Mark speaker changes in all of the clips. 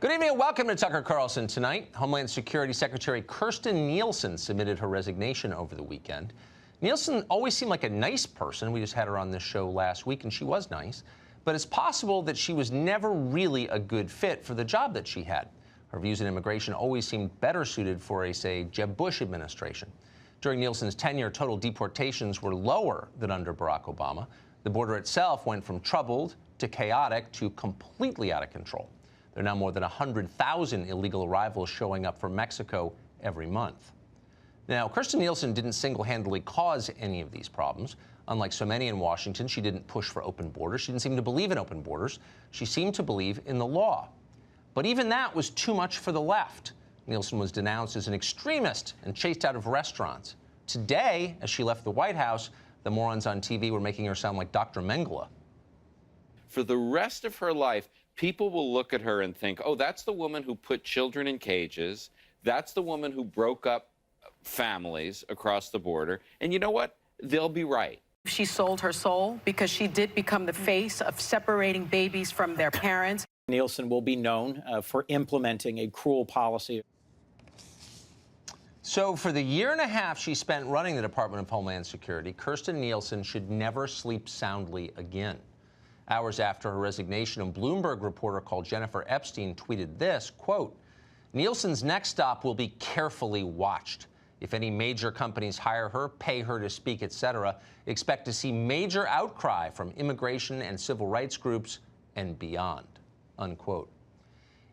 Speaker 1: Good evening and welcome to Tucker Carlson Tonight. Homeland Security Secretary Kirstjen Nielsen submitted her resignation over the weekend. Nielsen always seemed like a nice person. We just had her on this show last week, and she was nice. But it's possible that she was never really a good fit for the job that she had. Her views on immigration always seemed better suited for a, say, Jeb Bush administration. During Nielsen's tenure, total deportations were lower than under Barack Obama. The border itself went from troubled to chaotic to completely out of control. There are now more than 100,000 illegal arrivals showing up from Mexico every month. Now, Kirstjen Nielsen didn't single-handedly cause any of these problems. Unlike so many in Washington, she didn't push for open borders. She didn't seem to believe in open borders. She seemed to believe in the law. But even that was too much for the left. Nielsen was denounced as an extremist and chased out of restaurants. Today, as she left the White House, the morons on TV were making her sound like Dr. Mengele.
Speaker 2: For the rest of her life, people will look at her and think, oh, that's the woman who put children in cages. That's the woman who broke up families across the border. And you know what? They'll be right.
Speaker 3: She sold her soul because she did become the face of separating babies from their parents.
Speaker 4: Nielsen will be known for implementing a cruel policy.
Speaker 1: So for the year and a half she spent running the Department of Homeland Security, Kirstjen Nielsen should never sleep soundly again. Hours after her resignation, a Bloomberg reporter called Jennifer Epstein tweeted this, quote, "Nielsen's next stop will be carefully watched. If any major companies hire her, pay her to speak, etc., expect to see major outcry from immigration and civil rights groups and beyond," unquote.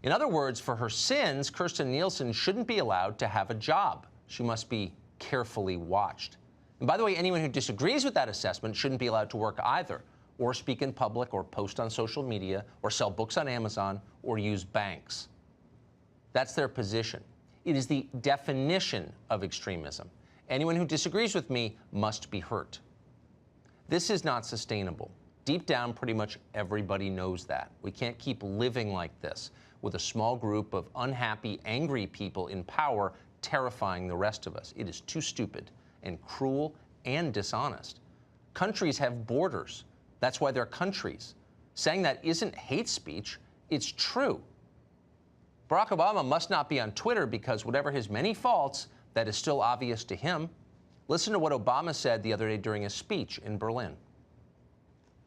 Speaker 1: In other words, for her sins, Kirstjen Nielsen shouldn't be allowed to have a job. She must be carefully watched. And by the way, anyone who disagrees with that assessment shouldn't be allowed to work either, or speak in public, or post on social media, or sell books on Amazon, or use banks. That's their position. It is the definition of extremism. Anyone who disagrees with me must be hurt. This is not sustainable. Deep down, pretty much everybody knows that. We can't keep living like this, with a small group of unhappy, angry people in power terrifying the rest of us. It is too stupid and cruel and dishonest. Countries have borders. That's why they're countries. Saying that isn't hate speech, it's true. Barack Obama must not be on Twitter because whatever his many faults, that is still obvious to him. Listen to what Obama said the other day during a speech in Berlin.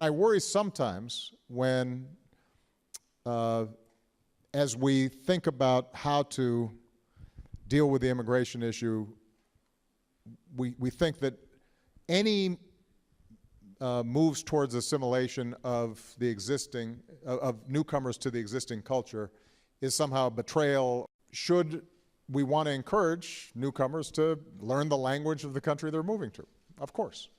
Speaker 5: I worry sometimes when, as we think about how to deal with the immigration issue, we think that any moves towards assimilation of the existing, of newcomers to the existing culture is somehow a betrayal. Should we want to encourage newcomers to learn the language of the country they're moving to? Of course.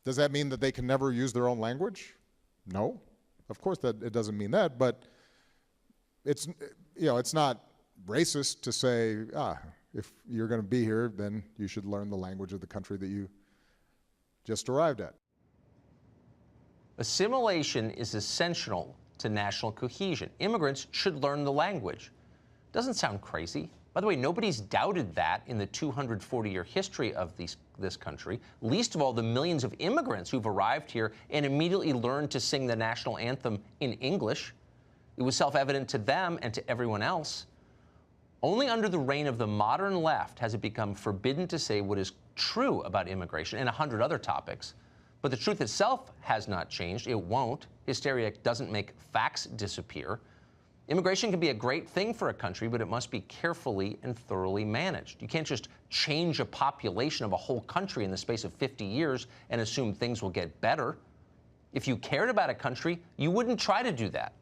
Speaker 5: Does that mean that they can never use their own language? No, of course that it doesn't mean that, but it's, you know, it's not racist to say, if you're going to be here, then you should learn the language of the country that you just arrived at.
Speaker 1: Assimilation is essential to national cohesion. Immigrants should learn the language. Doesn't sound crazy. By the way, nobody's doubted that in the 240-year history of this country, least of all the millions of immigrants who've arrived here and immediately learned to sing the national anthem in English. It was self-evident to them and to everyone else. Only under the reign of the modern left has it become forbidden to say what is true about immigration and 100 other topics. But the truth itself has not changed. It won't. Hysteria doesn't make facts disappear. Immigration can be a great thing for a country, but it must be carefully and thoroughly managed. You can't just change a population of a whole country in the space of 50 years and assume things will get better. If you cared about a country, you wouldn't try to do that.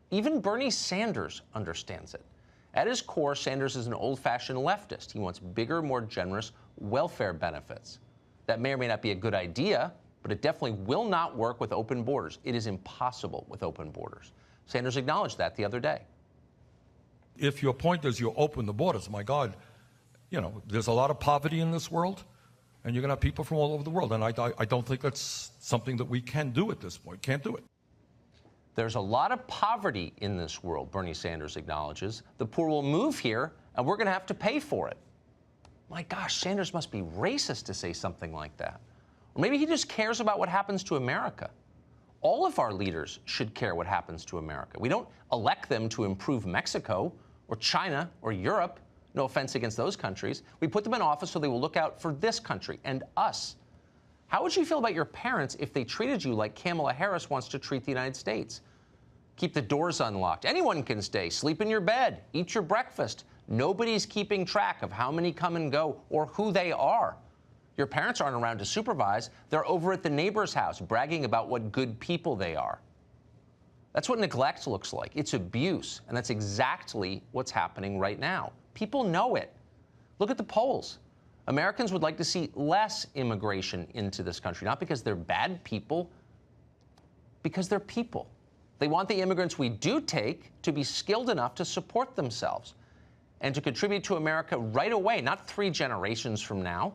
Speaker 1: Even Bernie Sanders understands it. At his core, Sanders is an old-fashioned leftist. He wants bigger, more generous welfare benefits. That may or may not be a good idea, but it definitely will not work with open borders. It is impossible with open borders. Sanders acknowledged that the other day.
Speaker 6: If your point is you open the borders, my God, you know, there's a lot of poverty in this world, and you're going to have people from all over the world. And I don't think that's something that we can do at this point. Can't do it.
Speaker 1: There's a lot of poverty in this world, Bernie Sanders acknowledges. The poor will move here, and we're going to have to pay for it. My gosh, Sanders must be racist to say something like that. Or maybe he just cares about what happens to America. All of our leaders should care what happens to America. We don't elect them to improve Mexico or China or Europe. No offense against those countries. We put them in office so they will look out for this country and us. How would you feel about your parents if they treated you like Kamala Harris wants to treat the United States? Keep the doors unlocked. Anyone can stay. Sleep in your bed. Eat your breakfast. Nobody's keeping track of how many come and go or who they are. Your parents aren't around to supervise. They're over at the neighbor's house bragging about what good people they are. That's what neglect looks like. It's abuse, and that's exactly what's happening right now. People know it. Look at the polls. Americans would like to see less immigration into this country, not because they're bad people, because they're people. They want the immigrants we do take to be skilled enough to support themselves and to contribute to America right away, not 3 generations from now.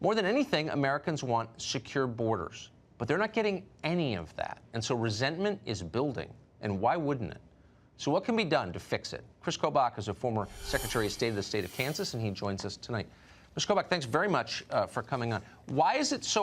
Speaker 1: More than anything, Americans want secure borders, but they're not getting any of that. And so resentment is building. And why wouldn't it? So what can be done to fix it? Chris Kobach is a former Secretary of State of the state of Kansas, and he joins us tonight. Mr. Kobach, thanks very much for coming on. Why is it so